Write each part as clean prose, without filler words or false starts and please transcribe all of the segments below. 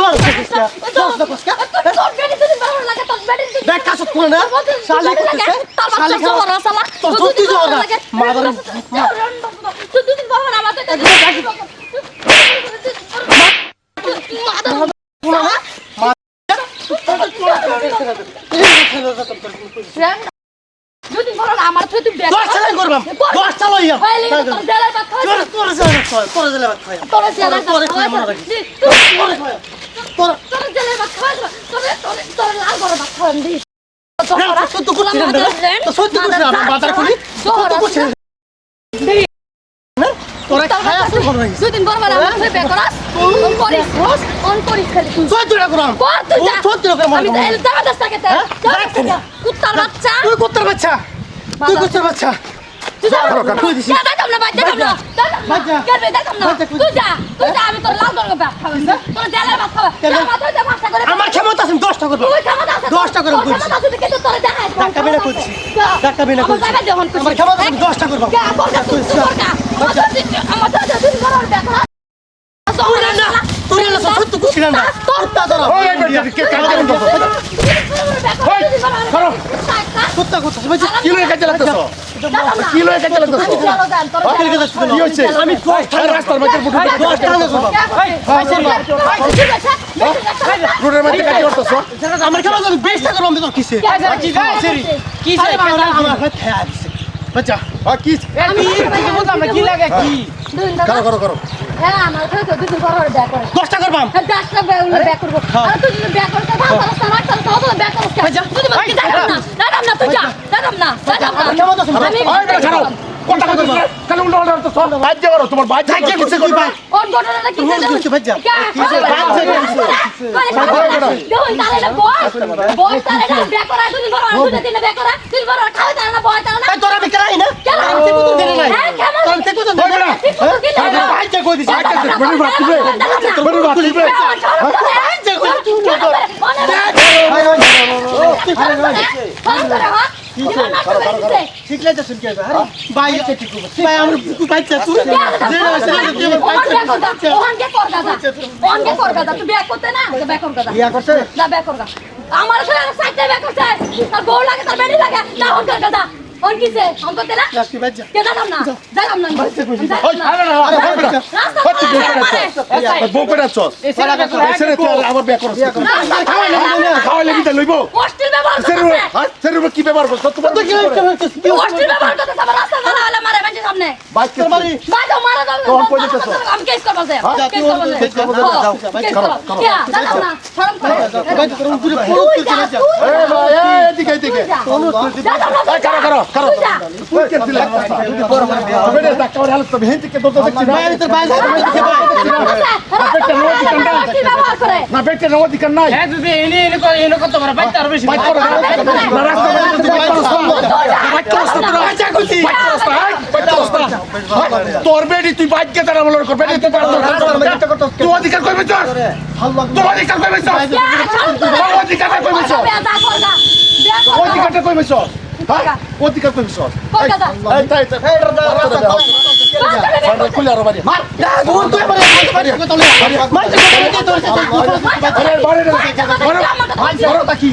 তোর কসকা তোর কসকা তোর বেটি তুই ভালো লাগে তোর বেটি দেখ কাজ করে না শালি করতেছে শালি খাওয়া সালা তোর তুই যাও না মাদার তুই তুই ভালো না আমাকে যদি বলো না আমার তুই ব্যাগ দশ চালাই করবাম দশ চালাইয়া তোর জেলার ভাত খাওয়া তোর জেলার ভাত তোর জেলার ভাত খাই তোর জেলার ভাত খাওয়া তোর তোর জেলার ভাত খাওয়া তোর লাল বড় ভাত খাওয়া দি সত্য করছিস না তো সত্য করছিস না বাজার করি সত্য করছিস তোরা খায়া তো ভালো হইছে দুই দিন পর আমার তুই ব্যাগ করাস অন করিস খালি তুই সত্য করবাম কর তুই যা সত্য করবাম আমি তো দাঁড়া দস্তা কেতে কুত্তার বাচ্চা তুই কুত্তার বাচ্চা তুই কুত্তার বাচ্চা তুই যা কই দিছিস যা দাম না বাচ্চা দাম না বাচ্চা কেন দাম না তুই যা আমি তোর লাল বড় ভাত খাওয়া তোর জেলার ভাত খাওয়া আমার তুই যা ভাত করে আমার ক্ষমতা আছে 10টা করব তুই ক্ষমতা আছে 10টা করব কইছিস ক্ষমতা আছে কিন্তু তোর দেখাই টাকা বিনা করছিস টাকা বিনা করছিস আমার ক্ষমতা আছে 10টা করব কে করছিস তুই আমার তো তুই বড় ব্যাগ করা তুই না সত্য করছিস না কুত্তা ধরা ওই বেটা কে কাজ করছ ওই করো কুত্তা কুত্তা কি লয়ে কাজ লাগতেছ কি লয়ে কাজ লাগতেছ কি হইছে আমি রাস্তার মধ্যে বুটু রোডের মধ্যে কাজ করতেছ আমার ক্ষমতা আমি 20টা করব আমি তোর কিসে কি আমার হাত খায়া দিছে বাচ্চা কি কি লাগে কি করো হ্যাঁ আমার তো দুই দিন পর ব্যাগ করে 10টা করবাম 10টা ব্যাগ করব আর তুই যদি ব্যাগ করতে ভালো রাস্তা তো ব্যাগ করছ তুই আমাকে দাঁড়াম না তুই যা দাঁড়াম না আমার ক্ষমতা আছে ওই বেটা ছাড়ো কোনটা কথা কাল উল্টো উল্টো তো সব বাজ যাও তোমার বাজ যাও কিছু কই ভাই ওর ঘটনাটা কি তুই বলছিস বাচ্চা কিসে দেখুন তাহলে না বয় তাহলে না ব্যাগ করা তুই বড় তুই দিন ব্যাগ করা তুই বড় খাওয়া তাহলে না বয় তাহলে না তোর আমি করাই না আমি তো কুতুন দেনে নাই হ্যাঁ কেমন তোর থেকে কুতুন দেনে নাই বাচ্চা কই দিছিস বড় বাত দিবে বড় বাত দিবে বাচ্চা কই শিখলে তো শুনকে আরে ভাই আছে ঠিক আছে ভাই আমার বুকু বাচ্চা তুই আমার সাইডে ব্যাক করছে তার বউ লাগে তার বেডি লাগে না হন কর কথা অন কিছে অন করতে না রাস্তি বাচ্চা কে দাম না দাম না বউ পেটা চস এসে তো আমার ব্যাক করছ খাওয়া লাগি তা লইবো হোস্টেল ব্যবহার করতেছে সেরে কি ব্যবহার করছ তোমার তো কি হোস্টেল ব্যবহার করতেছে আমার রাস্তা জানা হলে মারে বাঁচে সামনে বাইক তোর মারি বাজা মারা দাও তখন কই দিতেছ আমি কেস করব স্যার কেস করব কেস করবো, যাও, কেস করব কে দাম না শরম করে ভাই তোর পুরো পুরো তুই যা এ ভাই এদিকে এদিকে করো তুই কে দিলা বেটা ডাক্তার হালত তো হেন থেকে দত দেখছি না ভাই তোর ভাই দিকে ভাই না বেটা নো দিকে নাই হ্যাঁ দিদি এনে কত বড় বাইতে আর বেশি বাইক করো না রাস্তা বাচ্চা কইছি তোর বেটি তুই বাইক কে তারা বলার কর বেটি তুই তুই অধিকার কইবে তোর তোর অধিকার কইবে তোর অধিকার কইবে তোর অধিকারটা কইবে তোর অধিকার কইবে তোর এই তাই খুলে আর বাড়ি মার গুন তুই মার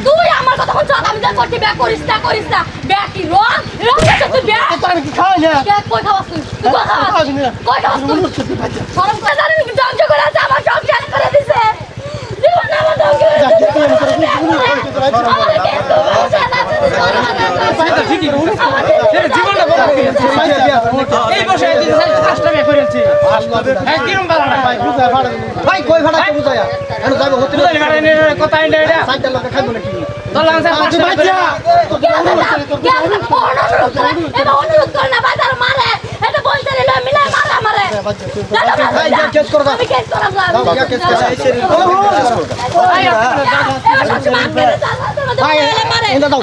তুই আমার কথা বলছ আমি যা করতে ব্যাক করিস না ব্যাক কি রং তুই ব্যাক তোর কি খাওয়া না ব্যাক কই খাওয়াস তুই কই খাওয়াস তুই শরম করে জানি ধ্বংস করে আছে আমার সংসার করে দিছে জীবন আমার ধ্বংস করে জীবনটা বড় এই বসে কাজটা আমি করেছি হ্যাঁ কিরম বাড়া ভাই কই ভাড়া কে বুঝায়া এনে যাবে হতে কথা এটা এটা সাইকেল লোকে খাইবো নাকি দলাং স্যার তুই বাচ্চা অনুরোধ করে না বাজার মারে এটা বলতে নিল মিলে মারে ভাই কেস করো আমি কেস করা কেস করো ভাই এন্ডা দাও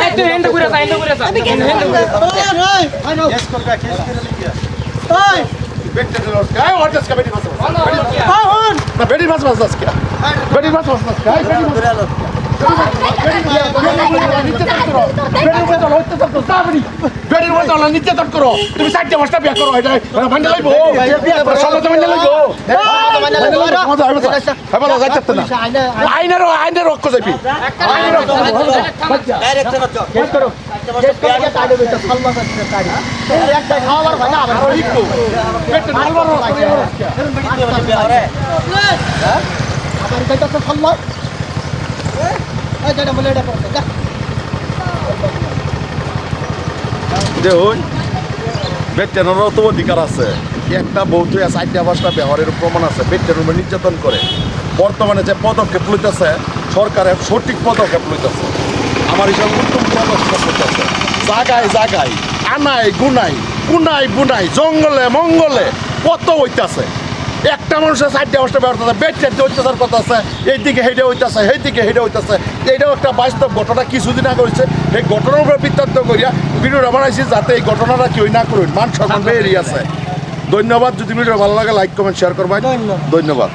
এই তুই হেন্ড করে যা আমি কেস কেস করবে কেস করে লিখিয়া ওই বেটা লস গায় ওরটাস কা বেটি বাস হন না বেটি বাস বাস কে বেটি বাস বাস গায় বেটি নির্যাতন করো তুমি 4টা 5টা বিয়ে করো এটা মাইনে লইবো সমাজ মাইনে লইবো আইনের রক্ষ যাবি দেখুন বেটেনেরও তো অধিকার আছে একটা বউ তুই 4টা 5টা ব্যবহারের প্রমাণ আছে বেটেনের উপর নির্যাতন করে বর্তমানে যে পদক্ষেপ লইতেছে সরকারের সঠিক পদক্ষেপ লইতেছে আমার হিসাবে উত্তম পদক্ষেপ লইতেছে জাগায় জাগায় আনাই গুনাই কুনাই বুনাই জঙ্গলে মঙ্গলে কত হইতাছে একটা মানুষের 4টা 5টা ব্যবহার করতে বেটের যে অত্যাচার করতে আছে এইদিকে হেঁটে হইতেছে সেইদিকে হেঁটে হইতেছে এইটাও একটা বাস্তব ঘটনা কিছুদিন আগে হয়েছে এই ঘটনার উপরে বৃত্তান্ত করিয়া ভিডিওটা বানাইছি যাতে এই ঘটনাটা কেউ না করুন মান সম্মান বেরিয়ে আছে ধন্যবাদ যদি ভিডিও ভালো লাগে লাইক কমেন্ট শেয়ার করবেন ধন্যবাদ